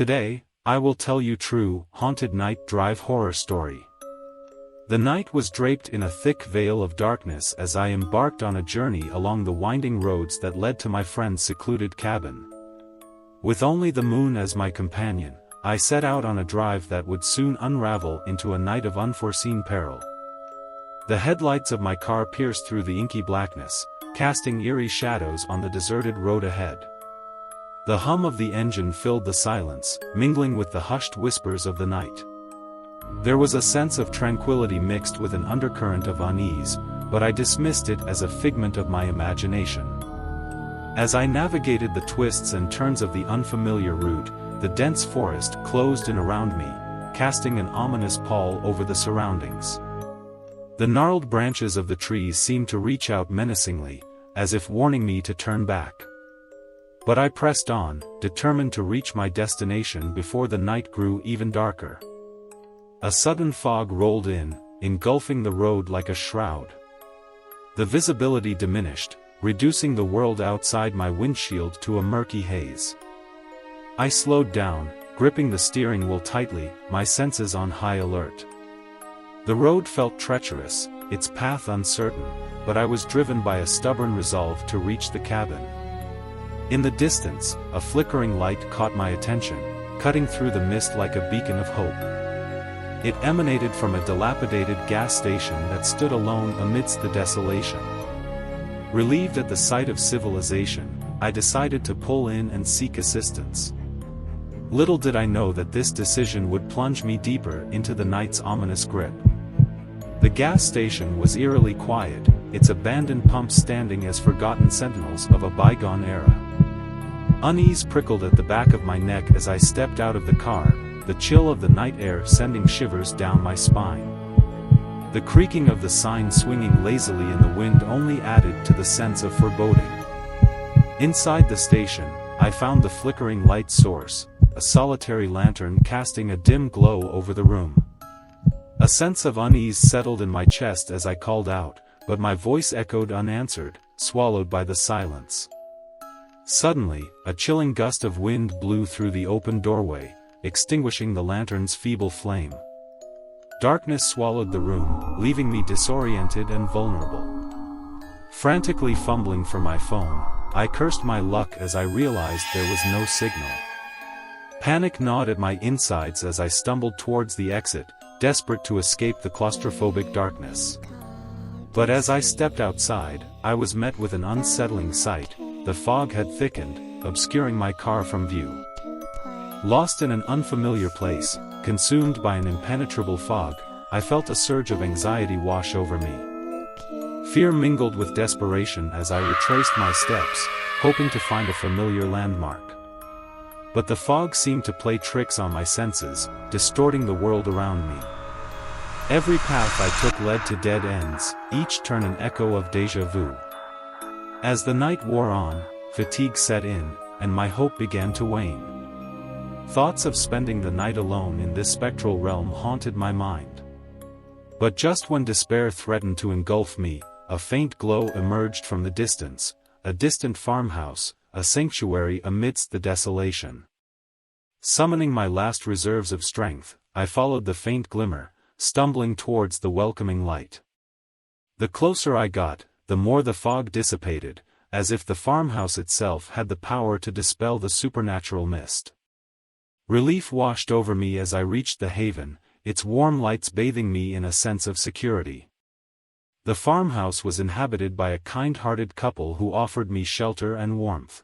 Today, I will tell you true, haunted night drive horror story. The night was draped in a thick veil of darkness as I embarked on a journey along the winding roads that led to my friend's secluded cabin. With only the moon as my companion, I set out on a drive that would soon unravel into a night of unforeseen peril. The headlights of my car pierced through the inky blackness, casting eerie shadows on the deserted road ahead. The hum of the engine filled the silence, mingling with the hushed whispers of the night. There was a sense of tranquility mixed with an undercurrent of unease, but I dismissed it as a figment of my imagination. As I navigated the twists and turns of the unfamiliar route, the dense forest closed in around me, casting an ominous pall over the surroundings. The gnarled branches of the trees seemed to reach out menacingly, as if warning me to turn back. But I pressed on, determined to reach my destination before the night grew even darker. A sudden fog rolled in, engulfing the road like a shroud. The visibility diminished, reducing the world outside my windshield to a murky haze. I slowed down, gripping the steering wheel tightly, my senses on high alert. The road felt treacherous, its path uncertain, but I was driven by a stubborn resolve to reach the cabin. In the distance, a flickering light caught my attention, cutting through the mist like a beacon of hope. It emanated from a dilapidated gas station that stood alone amidst the desolation. Relieved at the sight of civilization, I decided to pull in and seek assistance. Little did I know that this decision would plunge me deeper into the night's ominous grip. The gas station was eerily quiet, its abandoned pumps standing as forgotten sentinels of a bygone era. Unease prickled at the back of my neck as I stepped out of the car, the chill of the night air sending shivers down my spine. The creaking of the sign swinging lazily in the wind only added to the sense of foreboding. Inside the station, I found the flickering light source, a solitary lantern casting a dim glow over the room. A sense of unease settled in my chest as I called out, but my voice echoed unanswered, swallowed by the silence. Suddenly, a chilling gust of wind blew through the open doorway, extinguishing the lantern's feeble flame. Darkness swallowed the room, leaving me disoriented and vulnerable. Frantically fumbling for my phone, I cursed my luck as I realized there was no signal. Panic gnawed at my insides as I stumbled towards the exit, desperate to escape the claustrophobic darkness. But as I stepped outside, I was met with an unsettling sight. The fog had thickened, obscuring my car from view. Lost in an unfamiliar place, consumed by an impenetrable fog, I felt a surge of anxiety wash over me. Fear mingled with desperation as I retraced my steps, hoping to find a familiar landmark. But the fog seemed to play tricks on my senses, distorting the world around me. Every path I took led to dead ends, each turn an echo of déjà vu. As the night wore on, fatigue set in, and my hope began to wane. Thoughts of spending the night alone in this spectral realm haunted my mind. But just when despair threatened to engulf me, a faint glow emerged from the distance, a distant farmhouse, a sanctuary amidst the desolation. Summoning my last reserves of strength, I followed the faint glimmer, stumbling towards the welcoming light. The closer I got, the more the fog dissipated, as if the farmhouse itself had the power to dispel the supernatural mist. Relief washed over me as I reached the haven, its warm lights bathing me in a sense of security. The farmhouse was inhabited by a kind-hearted couple who offered me shelter and warmth.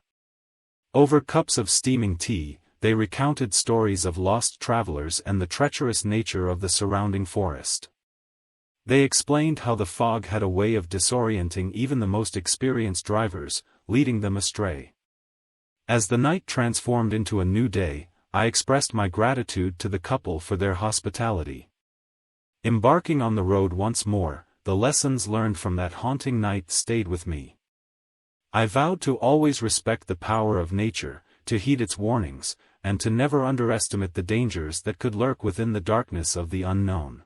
Over cups of steaming tea, they recounted stories of lost travelers and the treacherous nature of the surrounding forest. They explained how the fog had a way of disorienting even the most experienced drivers, leading them astray. As the night transformed into a new day, I expressed my gratitude to the couple for their hospitality. Embarking on the road once more, the lessons learned from that haunting night stayed with me. I vowed to always respect the power of nature, to heed its warnings, and to never underestimate the dangers that could lurk within the darkness of the unknown.